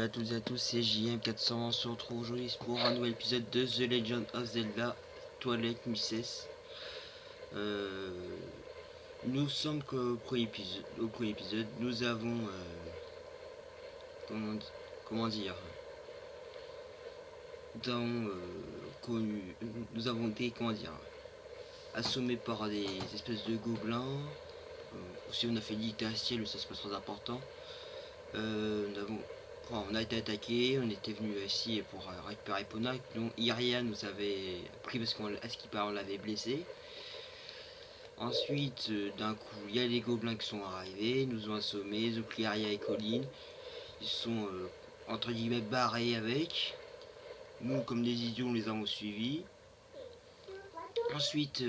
à toutes et à tous, c'est JM400. On se retrouve aujourd'hui pour un nouvel épisode de The Legend of Zelda Twilight Princess. Nous sommes au premier épisode. Nous avons comment dire connu, nous avons été assommés par des espèces de gobelins. Aussi on a fait dictaciel, ça c'est pas très important. On a été attaqué, on était venu ici pour récupérer Epona, dont Iria nous avait pris parce qu'à ce qui paraît on l'avait blessé. Ensuite, d'un coup, il y a les gobelins qui sont arrivés, nous ont assommés, ils ont pris Iria et Colline. Ils sont entre guillemets barrés avec. Nous, comme des idiots, on les avons suivis. Ensuite,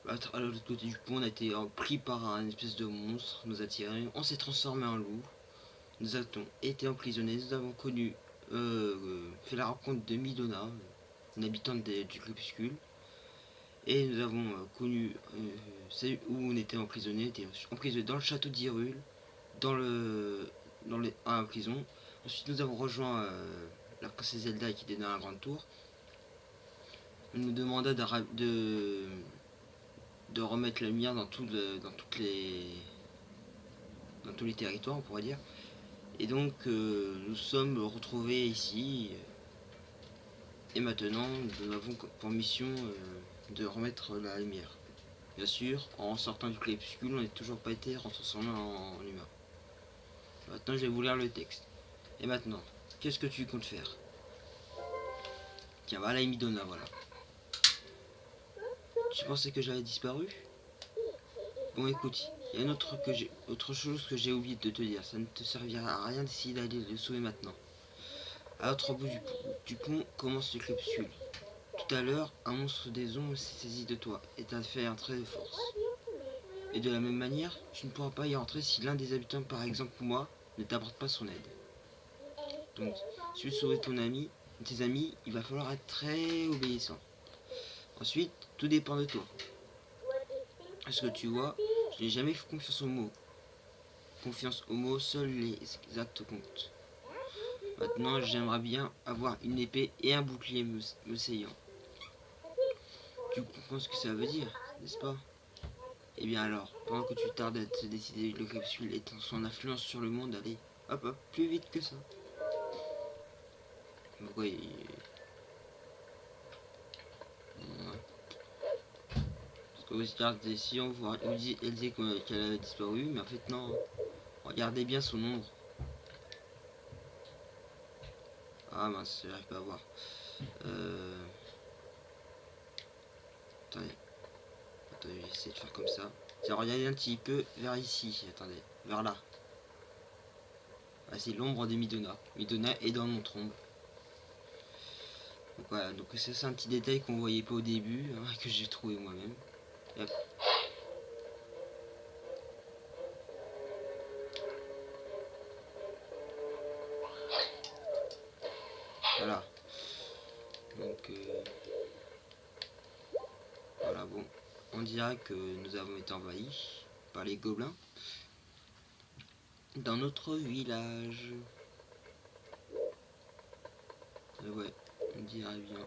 à l'autre côté du pont, on a été pris par un espèce de monstre, nous a tiré, on s'est transformé en loup. Nous avons été emprisonnés, nous avons fait la rencontre de Midona, une habitante du crépuscule. Et nous avons connu c'est où on était emprisonnés. On était emprisonnés dans le château d'Hyrule, dans la prison. Ensuite nous avons rejoint la princesse Zelda qui était dans la grande tour. On nous demanda de remettre la lumière dans tous les territoires, on pourrait dire. Et donc nous sommes retrouvés ici. Et maintenant nous avons pour mission de remettre la lumière. Bien sûr, en sortant du crépuscule, on n'est toujours pas été transformé en humain. Maintenant, je vais vous lire le texte. Et maintenant, qu'est-ce que tu comptes faire? Tiens, voilà Midona, voilà. Tu pensais que j'avais disparu? Bon, écoute, il y a autre chose que j'ai oublié de te dire. Ça ne te servira à rien d'essayer d'aller le sauver maintenant. À l'autre bout du pont commence le crépuscule. Tout à l'heure, un monstre des ombres s'est saisi de toi et t'a fait un trait de force. Et de la même manière, tu ne pourras pas y entrer si l'un des habitants, par exemple moi, ne t'apporte pas son aide. Donc, si tu veux sauver tes amis, il va falloir être très obéissant. Ensuite, tout dépend de toi. Est-ce que tu vois, je n'ai jamais fait confiance aux mots. Confiance aux mots, seuls les actes comptent. Maintenant, j'aimerais bien avoir une épée et un bouclier me saillant. Tu comprends ce que ça veut dire, n'est-ce pas? Eh bien alors, pendant que tu tardes à te décider, le crépuscule étant son influence sur le monde, allez, hop hop, plus vite que ça. Pourquoi il... Parce que regardez, si on voit, elle disait qu'elle avait disparu, mais en fait non. Regardez bien son ombre. Ah mince, j'arrive pas à voir. Attendez. Attendez, j'essaie de faire comme ça. Tiens, regardez un petit peu vers ici. Attendez, vers là. Ah, c'est l'ombre de Midona. Midona est dans notre ombre. Donc voilà, donc c'est un petit détail qu'on voyait pas au début, hein, que j'ai trouvé moi-même. Voilà. Donc voilà, bon. On dirait que nous avons été envahis par les gobelins dans notre village. Ouais, on dirait bien.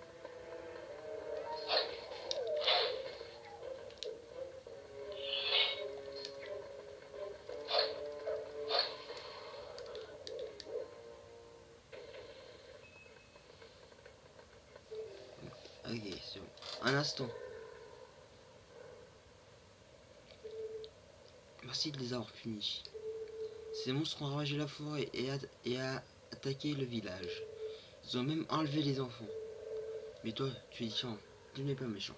Ok, c'est bon. Un instant. Merci de les avoir punis. Ces monstres ont ravagé la forêt et attaqué le village. Ils ont même enlevé les enfants. Mais toi, tu es méchant. Tu n'es pas méchant.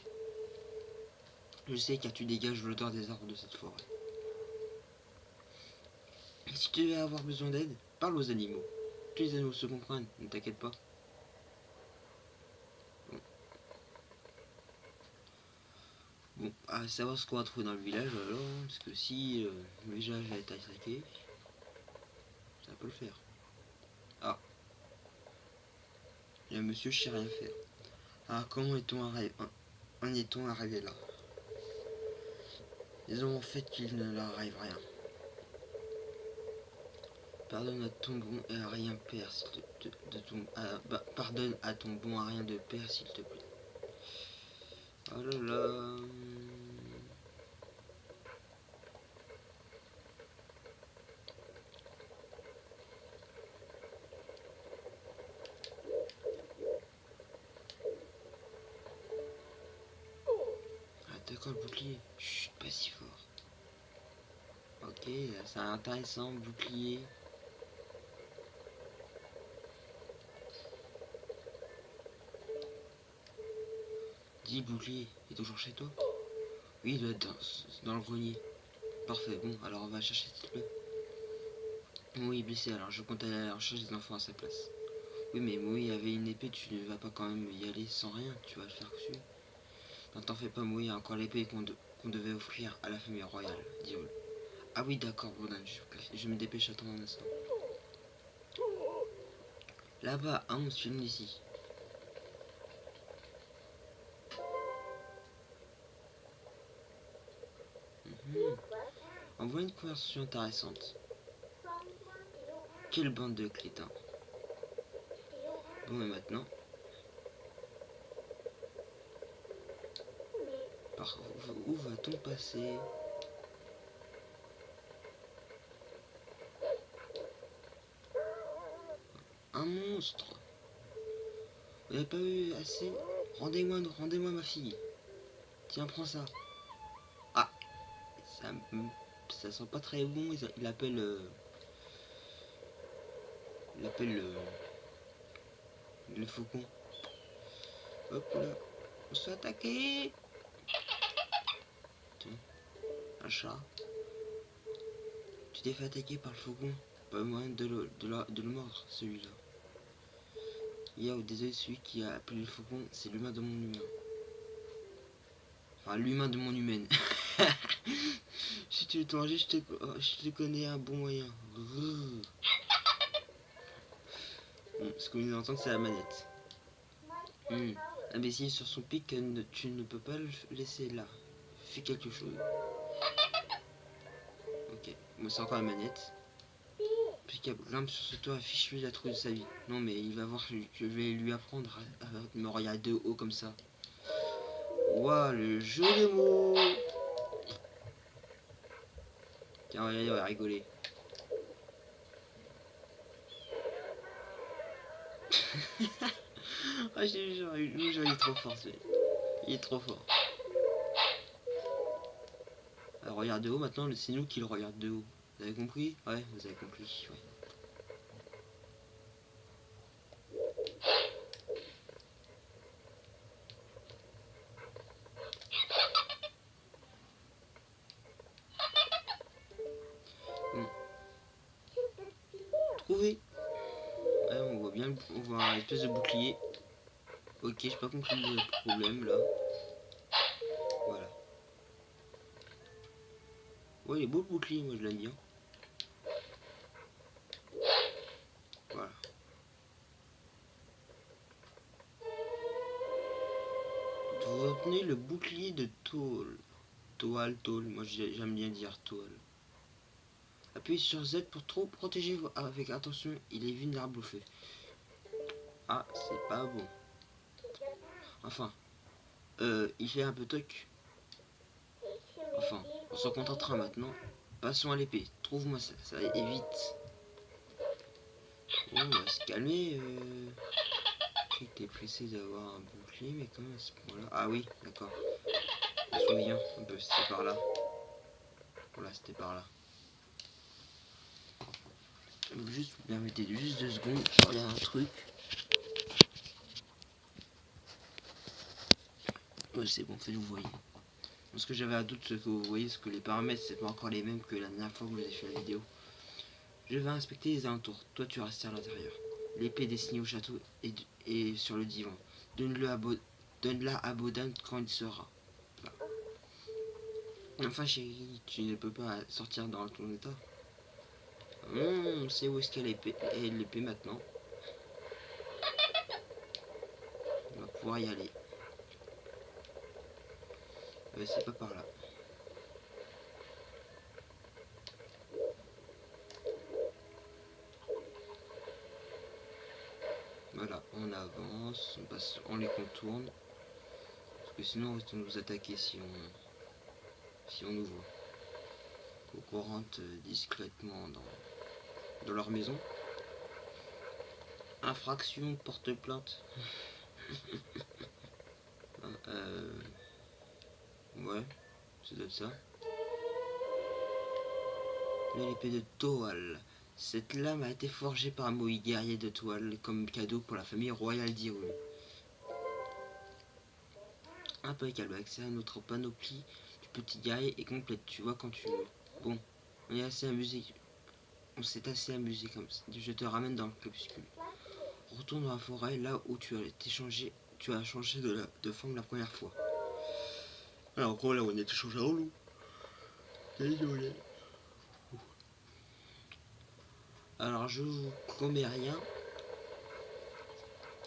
Je sais car tu dégages l'odeur des arbres de cette forêt. Et si tu devais avoir besoin d'aide, parle aux animaux. Tous les animaux se comprennent, ne t'inquiète pas. Bon, à savoir ce qu'on va trouver dans le village alors, parce que si le village va être attaqué, ça peut le faire. Ah, il y a monsieur, je sais rien faire. Ah, comment en est-on arrivé là? Disons en fait qu'il ne leur arrive rien. Pardonne à ton bon et à rien père, s'il de ton, pardonne à ton bon à rien de père, s'il te plaît. Oh là là. Ah d'accord, le bouclier. Chut, pas si fort. Ok, c'est intéressant, bouclier. Dis, bouclier, il est toujours chez toi? Oui, il doit être dans le grenier. Parfait, bon, alors on va chercher s'il te plaît. Oui, blessé, alors je compte aller à la recherche des enfants à sa place. Oui, mais Moui avait une épée, tu ne vas pas quand même y aller sans rien, tu vas le faire dessus. Non, t'en fais pas, Moui, il y a encore l'épée qu'on devait offrir à la famille royale, dit Hall. Ah oui, d'accord, Bourdin, je me dépêche, attends un instant. Là-bas, un monstre filme d'ici. On voit une conversation intéressante. Quelle bande de crétins. Bon, et maintenant, où va-t-on passer? Un monstre. Vous n'avez pas eu assez? Rendez-moi ma fille. Tiens, prends ça. Ah, ça, ça sent pas très bon. Il appelle... il appelle le faucon. Hop là. On se fait attaquer. Tiens, un chat. Tu t'es fait attaquer par le faucon. Pas moyen de le mordre, celui-là. Yo, désolé, celui qui a appelé le faucon, c'est l'humain de mon humain. Enfin, l'humain de mon humaine. Si tu veux te manger, je te connais un bon moyen. Bon, ce que vous entendez, c'est la manette. Imbécile, sur son pic, tu ne peux pas le laisser là. Fais quelque chose. Ok, bon, c'est encore la manette. Impeccable, grimpe sur ce toit, affiche-lui la trouille de sa vie. Non, mais il va voir que je vais lui apprendre à me regarder de haut comme ça. Waouh, le jeu de mots. Tiens, regardez, on va rigoler. Ah, j'ai genre, il est trop fort, celui. Il est trop fort. Alors, regarde de haut, maintenant, c'est nous qui le regarde de haut. Vous avez compris? Ouais, vous avez compris, ouais. Bon. Trouvé. Ouais, on voit bien, on voit un espèce de bouclier. Ok, j'ai pas compris le problème, là. Voilà. Ouais, il est beau le bouclier, moi je l'aime bien. Voilà. Vous obtenez le bouclier de tôle. Tôle, moi j'aime bien dire tôle. Appuyez sur Z pour trop protéger avec attention, il est vulnérable au feu. Ah, c'est pas bon. Enfin, il fait un peu toc. Enfin, on s'en contentera maintenant. Passons à l'épée. Trouve-moi ça, ça évite. Bon, on va se calmer. J'étais pressé d'avoir un bouclier, mais quand même à ce point-là. Ah oui, d'accord. Je me souviens, c'était par là. Voilà, c'était par là. Juste, vous permettez juste 2 secondes, je regarde un truc. Ouais, c'est bon, fait, vous voyez. Parce que j'avais un doute, ce que vous voyez, parce que les paramètres, c'est pas encore les mêmes que la dernière fois que vous avez fait la vidéo. Je vais inspecter les alentours. Toi, tu restes à l'intérieur. L'épée dessinée au château est sur le divan. Donne-la à Bodan quand il sera. Là. Enfin, chérie, tu ne peux pas sortir dans ton état. On sait où est-ce qu'elle est l'épée maintenant. On va pouvoir y aller. C'est pas par là. Voilà, on avance, on passe, on les contourne. Parce que sinon, on risque de nous attaquer si on nous voit. Faut qu'on rentre discrètement dans leur maison. Infraction, porte plainte. Ouais, c'est peut-être ça. Une épée de toile. Cette lame a été forgée par un Moïse guerrier de toile comme cadeau pour la famille royale d'Hyrule. Impeccable, accès à notre panoplie du petit guerrier est complète, tu vois quand tu veux. Bon, on est assez amusé. On s'est assez amusé comme ça. Je te ramène dans le crépuscule. Retourne dans la forêt, là où tu as changé de forme la première fois. Alors en gros là on est changé en loup. Désolé. Alors je vous promets rien.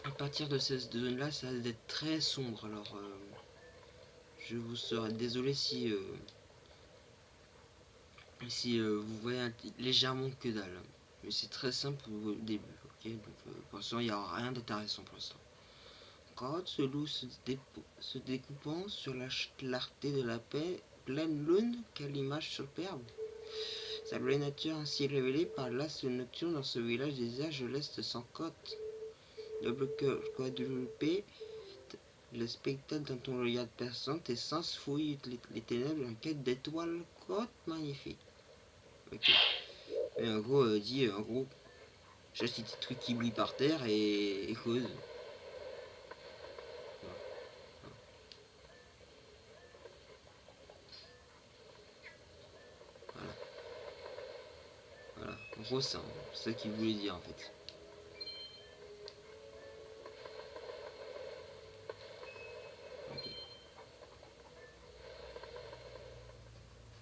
À partir de cette zone là ça va être très sombre. Alors je vous serai désolé si vous voyez légèrement que dalle. Mais c'est très simple au début. Ok, donc pour l'instant il n'y aura rien d'intéressant pour l'instant. Quand ce loup se découpant sur la clarté de la paix, pleine lune, quelle image superbe. Sa belle nature ainsi révélée par l'astre nocturne dans ce village désert de l'Est sans côte. Double cœur quadrupé, le spectacle dans ton regard perçant, tes sens fouillent les ténèbres en quête d'étoiles, côte magnifique. Ok. Et en gros, en gros, j'achète des trucs qui brillent par terre et cause. Voilà. Voilà. En gros, c'est ça qu'il voulait dire en fait. Ok.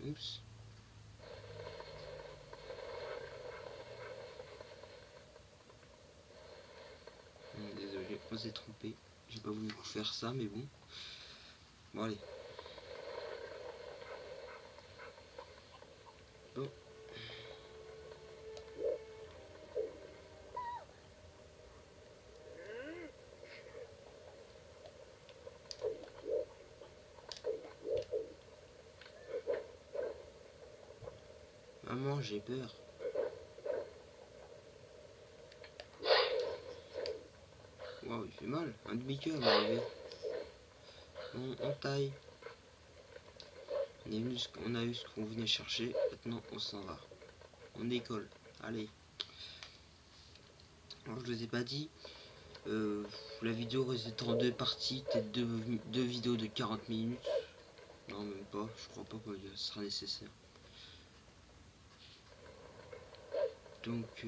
Oups. Désolé, on s'est trompé. J'ai pas voulu faire ça, mais bon. Bon, allez. Bon. Maman, j'ai peur. Waouh, il fait mal. Un demi-cœur m'a arrivé. On taille. On a eu ce qu'on venait chercher. Maintenant, on s'en va. On décolle. Allez. Alors, je vous ai pas dit. La vidéo risque d'être en deux parties. Peut-être deux vidéos de 40 minutes. Non, même pas. Je crois pas que ce sera nécessaire. Donc,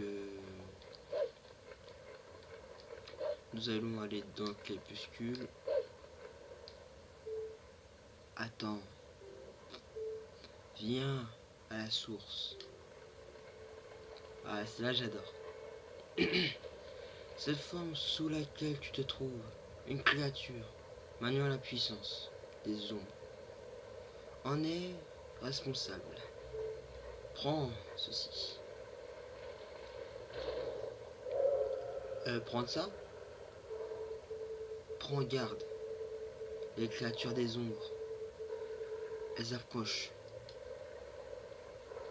nous allons aller dans le crépuscule. Attends. Viens à la source. Ah, c'est là j'adore. Cette forme sous laquelle tu te trouves, une créature, maniant la puissance des ombres, en est responsable. Prends ceci. Prends ça. Prends garde. Les créatures des ombres, elles approchent.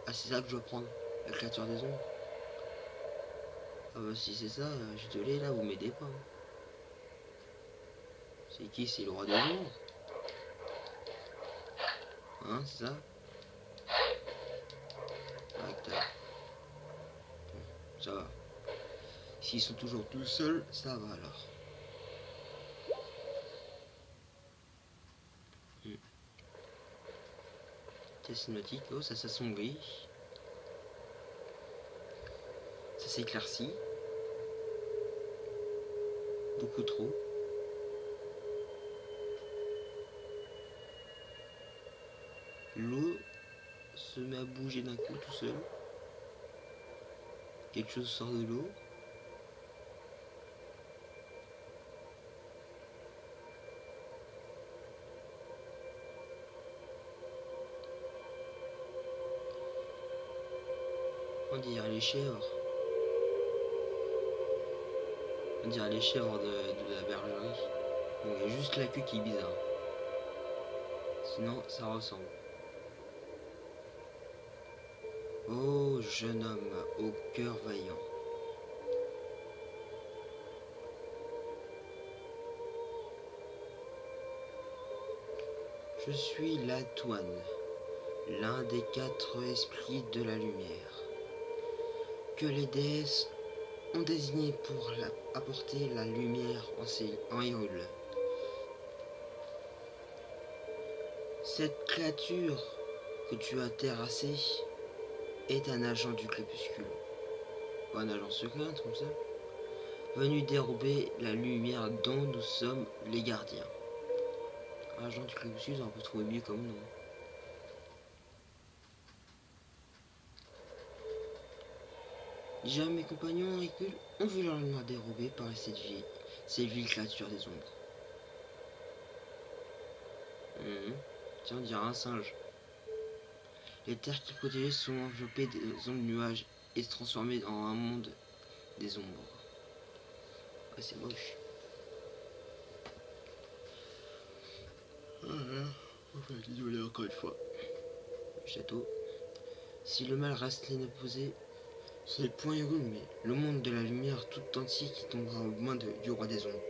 Ah, c'est ça que je dois prendre, la créature des ombres. Ah bah si c'est ça, je te l'ai là, vous m'aidez pas. Hein. C'est qui? C'est le roi des ombres. Hein, c'est ça? Ça va. S'ils sont toujours tout seuls, ça va alors. Test cinématique, oh ça s'assombrit. Ça s'éclaircit. Beaucoup trop. L'eau se met à bouger d'un coup tout seul. Quelque chose sort de l'eau. On dirait les chèvres. On dirait les chèvres de la bergerie. Bon, il y a juste la queue qui est bizarre. Sinon, ça ressemble. Oh, jeune homme au cœur vaillant. Je suis l'Atoine, l'un des 4 esprits de la lumière, que les déesses ont désigné pour apporter la lumière en Hyrule. Cette créature que tu as terrassée est un agent du crépuscule, ou un agent secret, comme ça, venu dérober la lumière dont nous sommes les gardiens. Agent du crépuscule, on peut trouver mieux comme nom. Déjà mes compagnons en recul ont vu leur lumière dérobée par ces villes créatures des ombres. Tiens, on dirait un singe. Les terres qui protégeaient sont enveloppées des ombres nuages et se transformées en un monde des ombres. Ouais, c'est moche. Enfin, désolé encore une fois. Château. Si le mal reste l'inopposé, ce n'est point Hyrule, mais le monde de la lumière tout entier qui tombera aux mains du roi des ombres.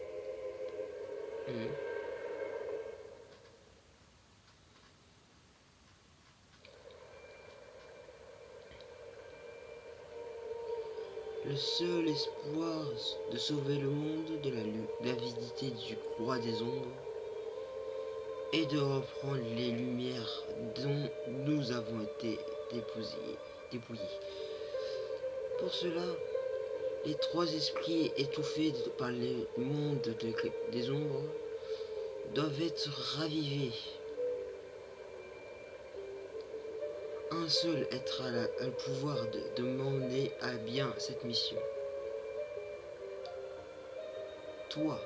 Le seul espoir de sauver le monde de l'avidité du roi des ombres est de reprendre les lumières dont nous avons été dépouillés. Pour cela, les 3 esprits étouffés par le monde des ombres doivent être ravivés. Un seul être a le pouvoir de mener à bien cette mission. Toi,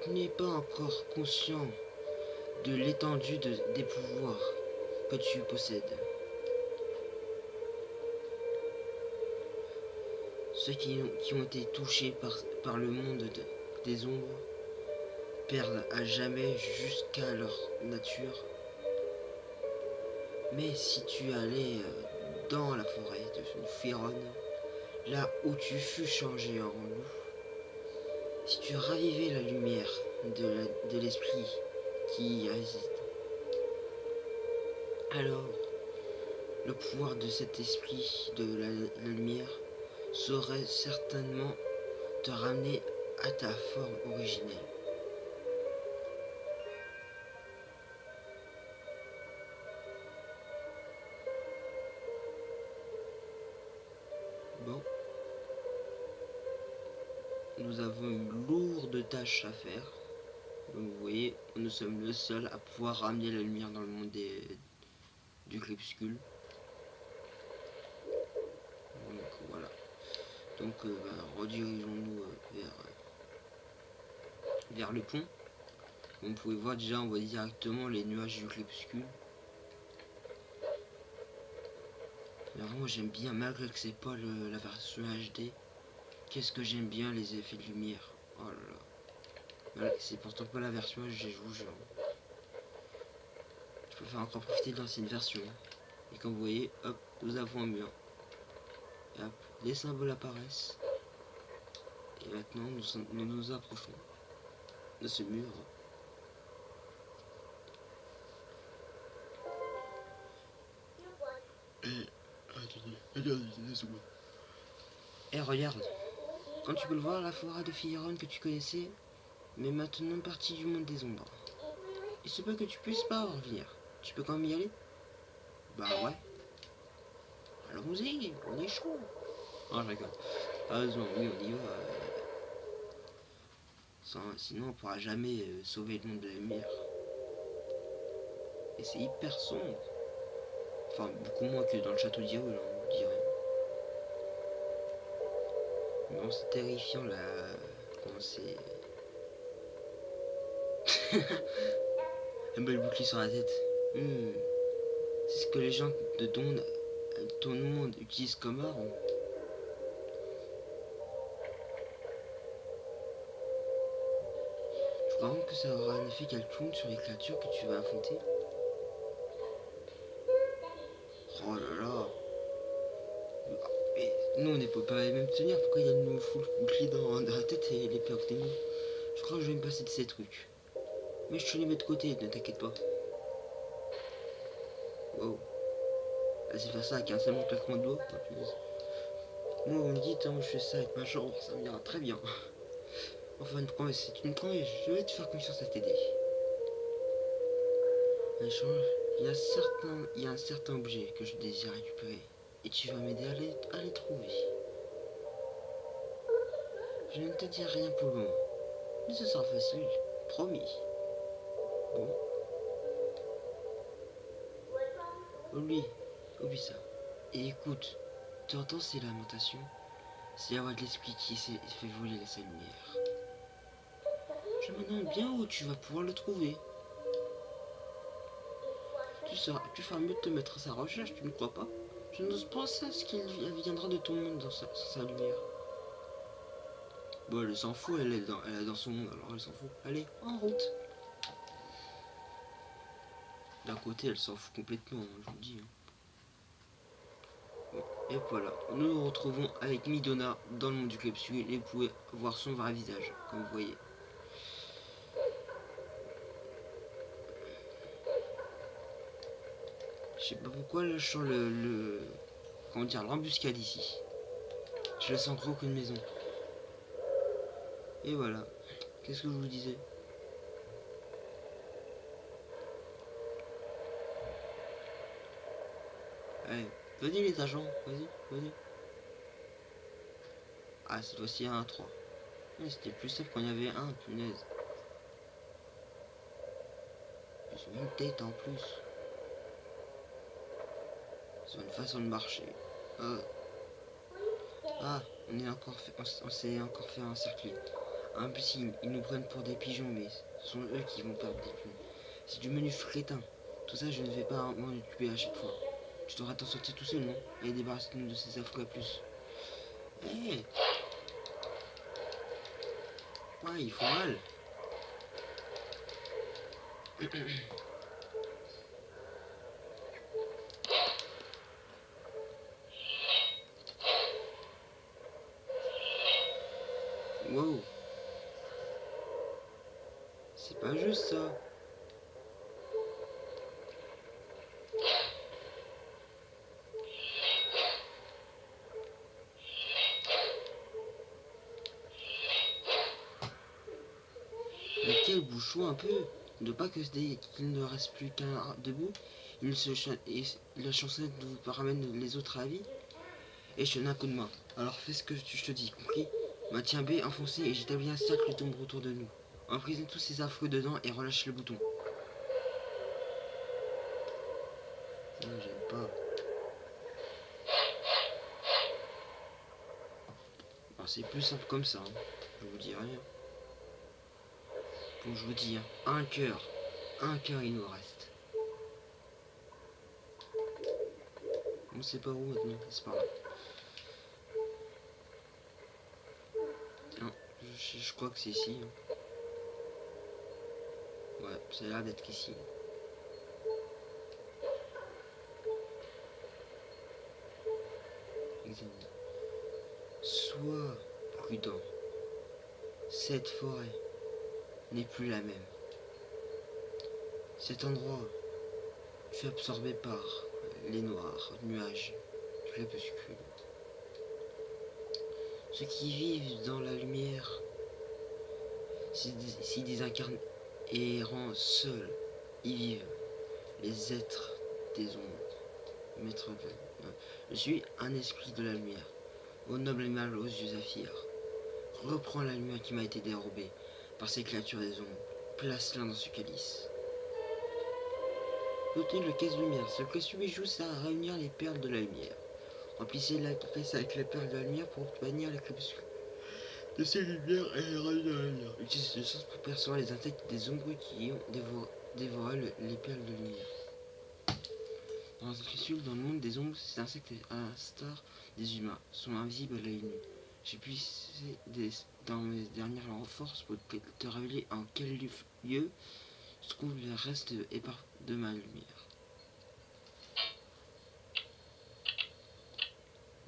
tu n'es pas encore conscient de l'étendue des pouvoirs que tu possèdes. Ceux qui ont été touchés par le monde des ombres perdent à jamais jusqu'à leur nature. Mais si tu allais dans la forêt de Firon, là où tu fus changé en loup, si tu ravivais la lumière de l'esprit qui y réside, alors le pouvoir de cet esprit de la lumière saurait certainement te ramener à ta forme originelle. Bon, nous avons une lourde tâche à faire. Comme vous voyez, nous sommes le seul à pouvoir ramener la lumière dans le monde du crépuscule. Donc voilà. Donc redirigeons-nous vers le pont. Comme vous pouvez voir, déjà on voit directement les nuages du crépuscule. Mais vraiment j'aime bien, malgré que c'est pas la version HD, qu'est-ce que j'aime bien les effets de lumière. Oh là là. C'est pourtant pas la version HD, je vous jure. Je préfère encore profiter de l'ancienne version. Et comme vous voyez, hop, nous avons un mur. Et hop, les symboles apparaissent. Et maintenant, nous nous approchons de ce mur. Et regarde, quand tu peux le voir, la forêt de Firon que tu connaissais, mais maintenant partie du monde des ombres. Il se peut que tu puisses pas revenir. Tu peux quand même y aller? Bah ouais. Allons-y, on est chaud. Oh, je rigole. Heureusement, oui, on y va. Sinon, on pourra jamais sauver le monde de la lumière. Et c'est hyper sombre. Enfin, beaucoup moins que dans le château d'Hyrule, on dirait. Non, c'est terrifiant là. Comment c'est. Un bel bouclier sur la tête. C'est ce que les gens de ton monde utilisent comme arme. crois que ça aura un effet quelconque sur les créatures que tu vas affronter? Oh là là. Mais nous on n'est pas les mêmes tenir. Pourquoi il y a une full bouclier dans la tête et l'épée hors des mains? Je crois que je vais me passer de ces trucs. Mais je te les mets de côté, ne t'inquiète pas. Wow. Vas-y, faire ça avec un simple claquement de doigts. Moi, on me dit, moi je fais ça avec ma chambre, ça me ira très bien. Enfin, une promesse, c'est une promesse, je vais te faire confiance à t'aider. Il y a un certain objet que je désire récupérer. Et tu vas m'aider à les trouver. Je ne te dis rien pour le moment. Mais ce sera facile, promis. Bon. Oublie ça. Et écoute, tu entends ces lamentations? C'est la voix de l'esprit qui fait voler sa lumière. Je me demande bien où tu vas pouvoir le trouver. Tu feras mieux de te mettre à sa recherche, tu ne crois pas? Je n'ose penser à ce qu'il viendra de ton monde sans sa lumière. Bon, elle s'en fout, elle est dans son monde, alors elle s'en fout. Allez, en route. D'un côté, elle s'en fout complètement, hein, je vous le dis. Bon, et voilà, nous nous retrouvons avec Midona dans le monde du capsule et vous pouvez voir son vrai visage, comme vous voyez. Je sais pas pourquoi, là, je sens comment dire, l'embuscade ici. Je le sens gros qu'une maison. Et voilà. Qu'est-ce que je vous disais? Allez, venez les agents, vas-y, venez. Ah, cette fois-ci, un 3. Ouais, c'était plus simple quand il y avait un, punaise. J'ai une tête en plus. C'est une façon de marcher. Ah, on s'est encore fait encercler. En plus, ils nous prennent pour des pigeons, mais ce sont eux qui vont perdre des plumes. C'est du menu crétin. Tout ça, je ne vais pas m'en occuper à chaque fois. Tu devras t'en sortir tout seul, non? Et débarrasser-nous de ces affreux à plus. Eh, ouais, ils font mal. Wow. C'est pas juste ça. Mais quel bouchon un peu. Ne pas que qu'il ne reste plus qu'un debout. La chansonnette vous ramène les autres à la vie. Et je te donne un coup de main. Alors fais ce que je te dis, compris? Maintiens B enfoncé et j'établis un cercle d'ombre autour de nous. Emprisonne tous ces affreux dedans et relâche le bouton. Non, j'aime pas. Alors c'est plus simple comme ça, hein. Je vous dis rien. Bon, je vous dis, hein. Un cœur il nous reste. On sait pas où maintenant, c'est pas là. Non, je crois que c'est ici. Hein. Ouais, ça a l'air d'être qu'ici. Examine. Sois prudent. Cette forêt n'est plus la même. Cet endroit fut absorbé par les noirs nuages du crépuscule. Ceux qui vivent dans la lumière s'y désincarnent et errant seuls y vivent les êtres des ombres. Maître, je suis un esprit de la lumière, ô noble animal aux yeux zéphyrs. Reprends la lumière qui m'a été dérobée par ces créatures des ombres. Place-la dans ce calice. Obtenez le caisse de lumière. Ce précieux bijou sert à réunir les perles de la lumière. Remplissez la caisse avec les perles de la lumière pour obtenir les crépuscules de ces lumières et les rayons de la lumière. Utilisez ce sens pour percevoir les insectes des ombres qui ont dévoré les perles de lumière. Dans le monde des ombres, ces insectes, à l'instar des humains, sont invisibles à l'œil nu. J'ai puisé dans mes dernières renforts pour te révéler en quel lieu se trouve le reste épars de ma lumière.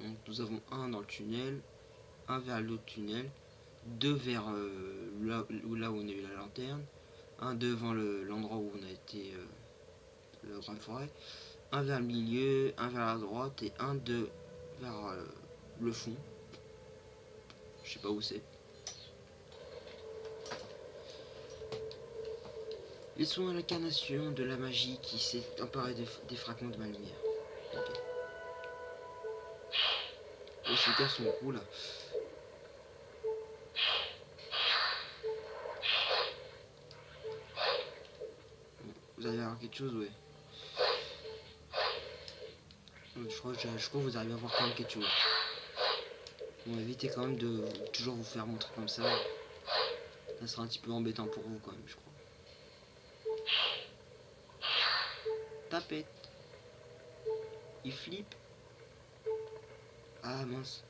Donc nous avons un dans le tunnel, un vers l'autre tunnel, deux vers là où on a eu la lanterne, un devant l'endroit où on a été la grande forêt, un vers le milieu, un vers la droite et un vers le fond. Je sais pas où c'est. Ils sont à l'incarnation de la magie qui s'est emparée des fragments de ma lumière. Okay. Les shooter sont gros là. Bon, vous allez avoir quelque chose, ouais. Je crois que vous arrivez à voir quand même quelque chose. Bon, évitez quand même de toujours vous faire montrer comme ça. Ça sera un petit peu embêtant pour vous quand même, je crois. Tapette. Il flippe. Ah mince.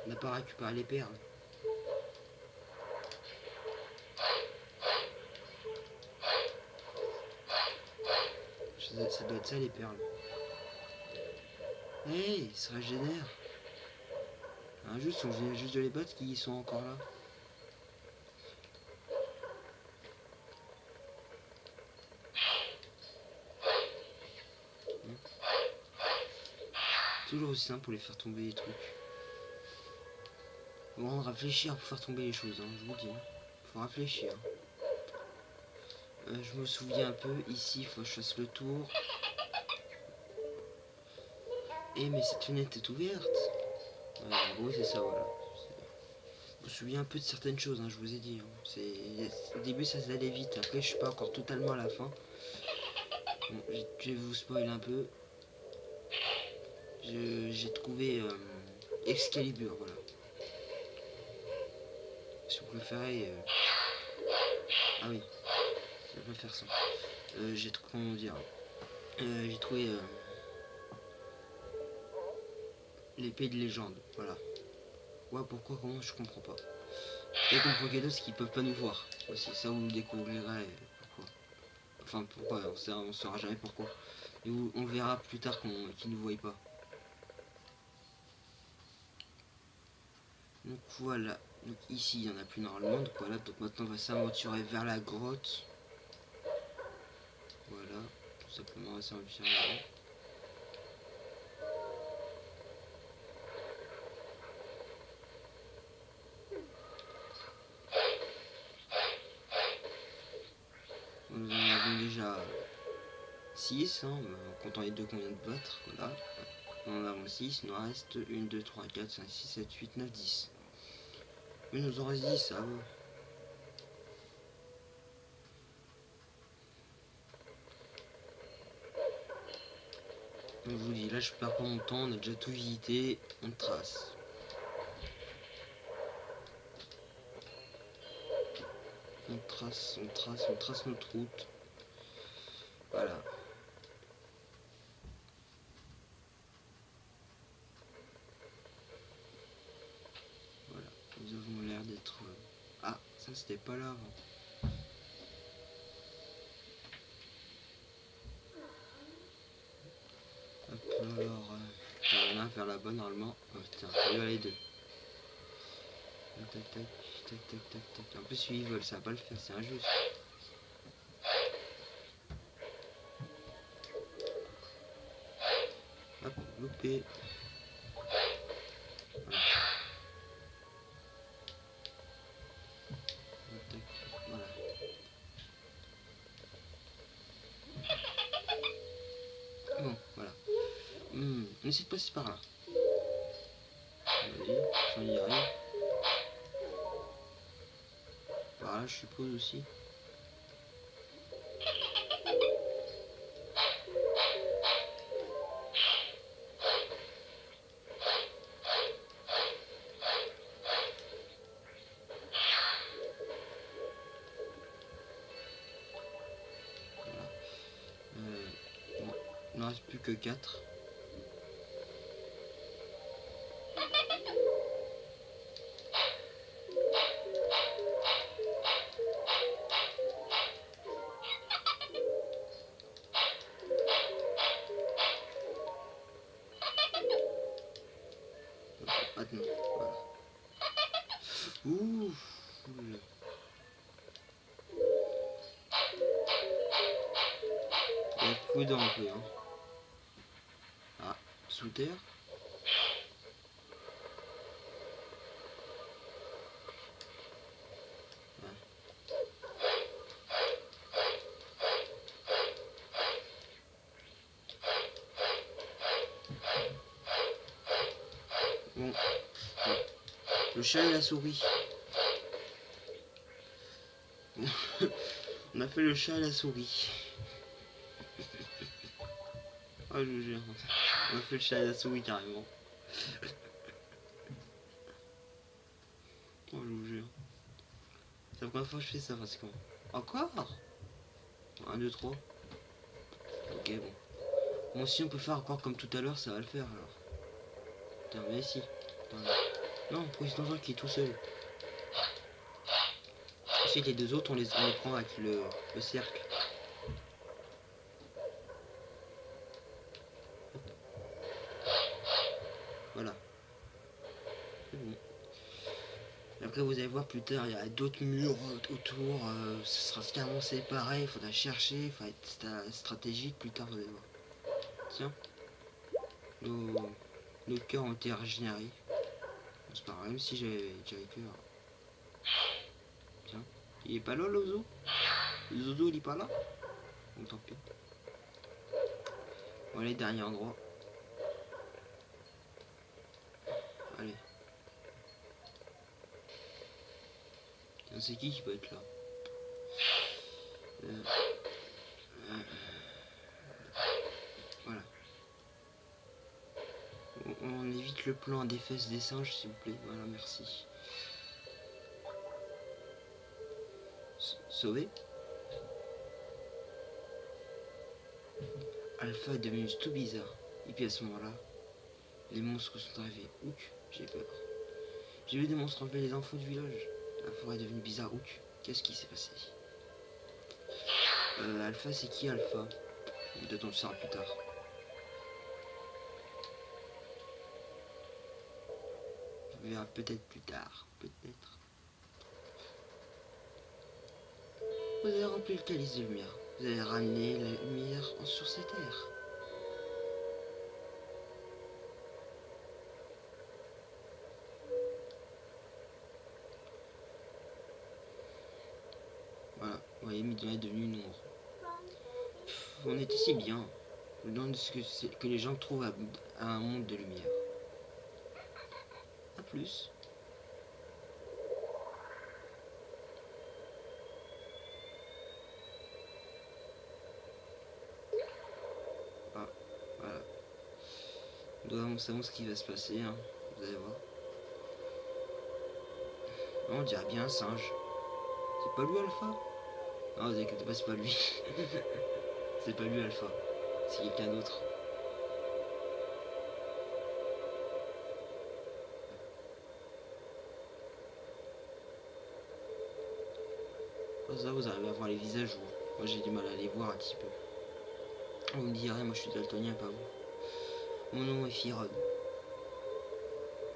On n'a pas récupéré les perles. Ça doit être ça les perles. Hey, il se régénère. Hein, on vient juste de les battre qui sont encore là. Toujours aussi simple pour les faire tomber les trucs. Faut rendre réfléchir pour faire tomber les choses, hein, je vous dis. Hein. Faut réfléchir. Je me souviens un peu, ici il faut que je fasse le tour. Eh mais cette fenêtre est ouverte. En gros c'est ça, voilà. Je me souviens un peu de certaines choses, hein, je vous ai dit. Hein. Au début ça allait vite, après je suis pas encore totalement à la fin. Bon, je vais vous spoiler un peu. J'ai trouvé Excalibur, voilà. Si vous préférez... Ah oui, je vais pas faire ça. J'ai trouvé l'épée de légende, voilà. Ouais, pourquoi, comment, je comprends pas. Et comme Pokédos qui peuvent pas nous voir. Aussi, ça vous le découvrirez pourquoi. Enfin pourquoi, on saura jamais pourquoi. Et on verra plus tard qu'ils ne nous voient pas. Donc voilà. Donc ici il n'y en a plus normalement. Donc voilà, donc maintenant on va s'aventurer vers la grotte. Voilà, tout simplement on va s'aventurer là. Nous en avons déjà 6, hein, en comptant les deux qu'on vient de battre, voilà. Nous en avons 6, il nous reste 1, 2, 3, 4, 5, 6, 7, 8, 9, 10. Mais nous en reste 10, ça va. Je vous dis, là je perds pas mon temps, on a déjà tout visité, on trace. On trace notre route. Voilà. Voilà, nous avons l'air d'être... Ah, ça c'était pas là avant. Hop, alors... on a vers la bonne normalement. Oh putain, il y a les deux. Tac, tac, tac, tac, tac, tac. En plus, ils veulent, ça va pas le faire, c'est injuste. Hop, loupé. Voilà. Tac, voilà. Bon, voilà. On essaie de passer par là. Vas-y, si on y arrive. Par là, je suppose aussi. Bon, il n'en reste plus que 4. maintenant. Voilà. Ouh. Il y a prudent un peu. Hein. Ah, sous terre. Bon, le chat et la souris. On a fait le chat et la souris. Ah, je vous jure. On a fait le chat et la souris carrément. Oh, je vous jure. C'est la première fois que je fais ça, parce que... Encore 1, 2, 3. Ok, bon. Bon, si on peut faire encore comme tout à l'heure, ça va le faire alors. Putain, mais si. Attends, non, président qui est tout seul. Ensuite, les deux autres, on les prend avec le cercle. Voilà. C'est bon. Et après, vous allez voir plus tard, il y a d'autres murs autour. Ce sera carrément séparé. Il faudra chercher. Il faut être stratégique. Plus tard, vous allez voir. Tiens. Nos cœurs ont été régénérés. C'est pas grave, même si j'avais peur. Tiens. Il est pas là, l'ozo? Le zozo, il est pas là? Bon, tant pis. Bon, allez, dernier endroit. Allez. C'est qui peut être là? Voilà. On évite le plan des fesses des singes, s'il vous plaît. Voilà, merci. Sauvé. Alpha est devenu tout bizarre. Et puis à ce moment-là, les monstres sont arrivés. Ouch, j'ai peur. J'ai vu des monstres enlever les enfants du village. La forêt est devenue bizarre. Ouch, qu'est-ce qui s'est passé? Alpha, c'est qui Alpha? Peut-être on le saura plus tard. On verra peut-être plus tard. Peut-être. Vous avez rempli le calice de lumière. Vous avez ramené la lumière sur cette terre. Voilà, vous voyez, Midna est devenu une ombre. On était si bien. Je me demande ce que les gens trouvent à un monde de lumière. A plus. Ah, voilà. Nous savons ce qui va se passer, hein. Vous allez voir. Non, on dirait bien un singe. C'est pas lui Alpha? Non, vous inquiétez pas, c'est pas lui. C'est pas lui Alpha. C'est quelqu'un d'autre. Ça, vous arrivez à voir les visages, vous. Moi, j'ai du mal à les voir un petit peu. Vous me direz, moi, je suis daltonien, pas vous. Mon nom est Firon.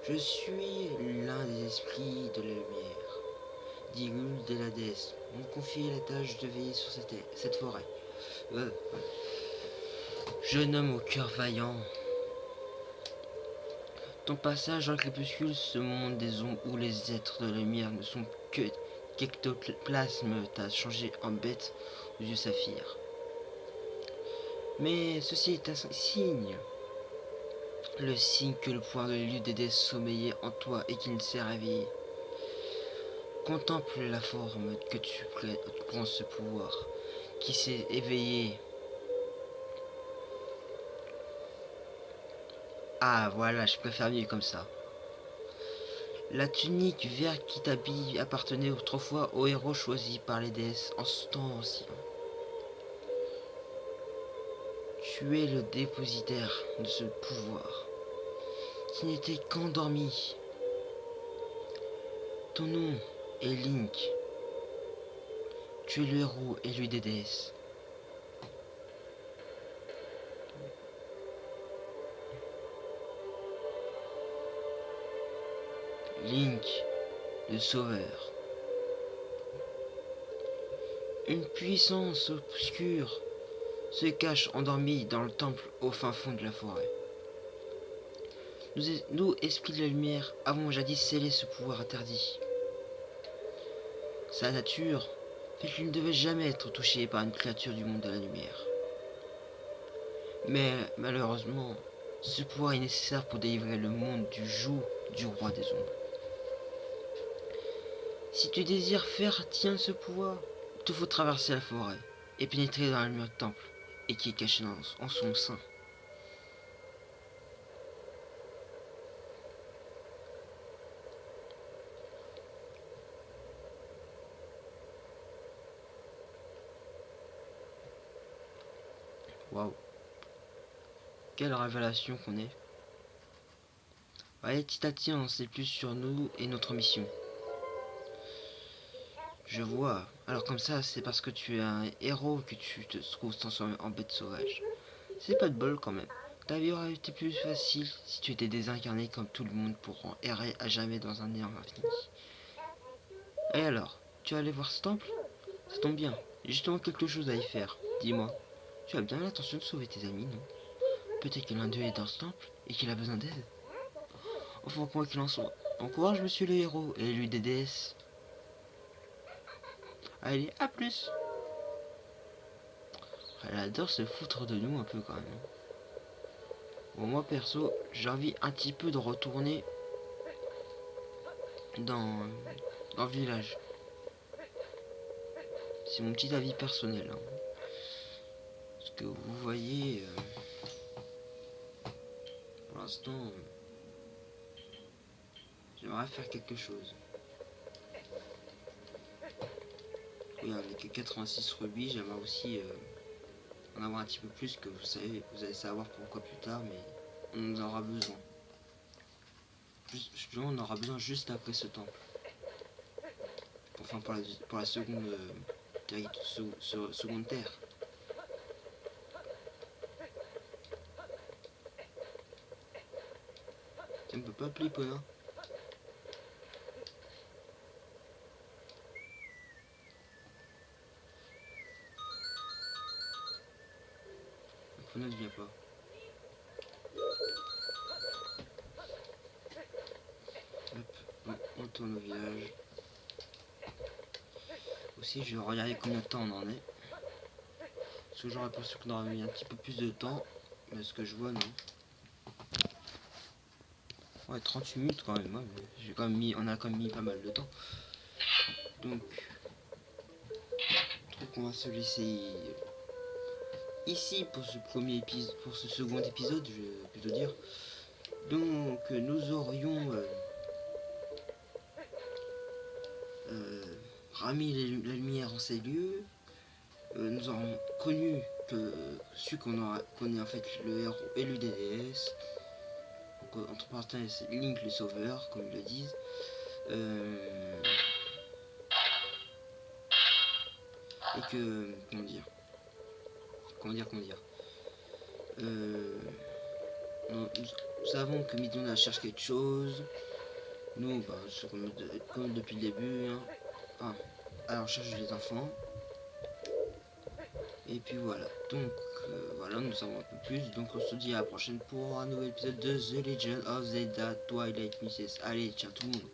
Je suis l'un des esprits de la lumière. Digul de la déesse m'ont confié la tâche de veiller sur cette forêt. Jeune homme au cœur vaillant. Ton passage dans le crépuscule, ce monde des ombres où les êtres de la lumière ne sont que qu'ectoplasme, t'a changé en bête aux yeux saphir. Mais ceci est un signe. Le signe que le pouvoir de l'élu des déesses sommeillait en toi et qu'il ne s'est réveillé. Contemple la forme que tu prends ce pouvoir qui s'est éveillé. Ah voilà, je préfère mieux comme ça. La tunique verte qui t'habille appartenait autrefois au héros choisi par les déesses en ce temps ancien. Tu es le dépositaire de ce pouvoir qui n'était qu'endormi. Ton nom est Link. Tu es le héros élu des déesses. Link, le sauveur. Une puissance obscure se cache endormie dans le temple au fin fond de la forêt. Nous, esprits de la lumière, avons jadis scellé ce pouvoir interdit. Sa nature fait qu'il ne devait jamais être touché par une créature du monde de la lumière. Mais malheureusement, ce pouvoir est nécessaire pour délivrer le monde du joug du roi des ombres. Si tu désires faire tien ce pouvoir, il te faut traverser la forêt et pénétrer dans le mur du temple et qui est caché en son sein. Waouh. Quelle révélation qu'on est. Allez, petit à petit, on sait plus sur nous et notre mission. Je vois. Alors comme ça, c'est parce que tu es un héros que tu te trouves transformé en bête sauvage. C'est pas de bol quand même. Ta vie aurait été plus facile si tu étais désincarné comme tout le monde pour errer à jamais dans un néant infini. Et alors, tu vas aller voir ce temple? Ça tombe bien. J'ai justement quelque chose à y faire. Dis-moi, tu as bien l'intention de sauver tes amis, non? Peut-être que l'un d'eux est dans ce temple et qu'il a besoin d'aide. Enfin, quoi qu'il en soit, encourage monsieur le héros et lui des déesses. Allez, à plus. Elle adore se foutre de nous un peu quand même. Bon, moi perso, j'ai envie un petit peu de retourner dans le village. C'est mon petit avis personnel. Hein. Parce que vous voyez, pour l'instant, j'aimerais faire quelque chose. Oui, avec 86 rubis, j'aimerais aussi en avoir un petit peu plus, que vous allez savoir pourquoi plus tard, mais on en aura besoin. On aura besoin juste après ce temple. Enfin, pour la seconde, seconde terre. Tu ne peux pas appeler Pona? Pona ne vient pas. Hop, on tourne au village. Aussi, je vais regarder combien de temps on en est. Parce que j'aurais pensé qu'on aurait mis un petit peu plus de temps. Mais ce que je vois, non. Ouais, 38 minutes quand même. Ouais, on a quand même mis pas mal de temps. Donc, je trouve qu'on va se laisser ici pour ce premier épisode, pour ce second épisode, je vais plutôt dire. Donc, nous aurions remis la lumière en ces lieux. Nous aurons connu qu'on est en fait le héros et le DDS. Donc, entre parenthèses, c'est Link le sauveur, comme ils le disent. Et que, comment dire, nous savons que Midona cherche quelque chose. Nous, bah, comme depuis le début, hein, à la recherche des enfants. Et puis voilà, donc voilà, nous savons un peu plus. Donc on se dit à la prochaine pour un nouvel épisode de The Legend of Zelda Twilight Princess. Allez, ciao tout le monde.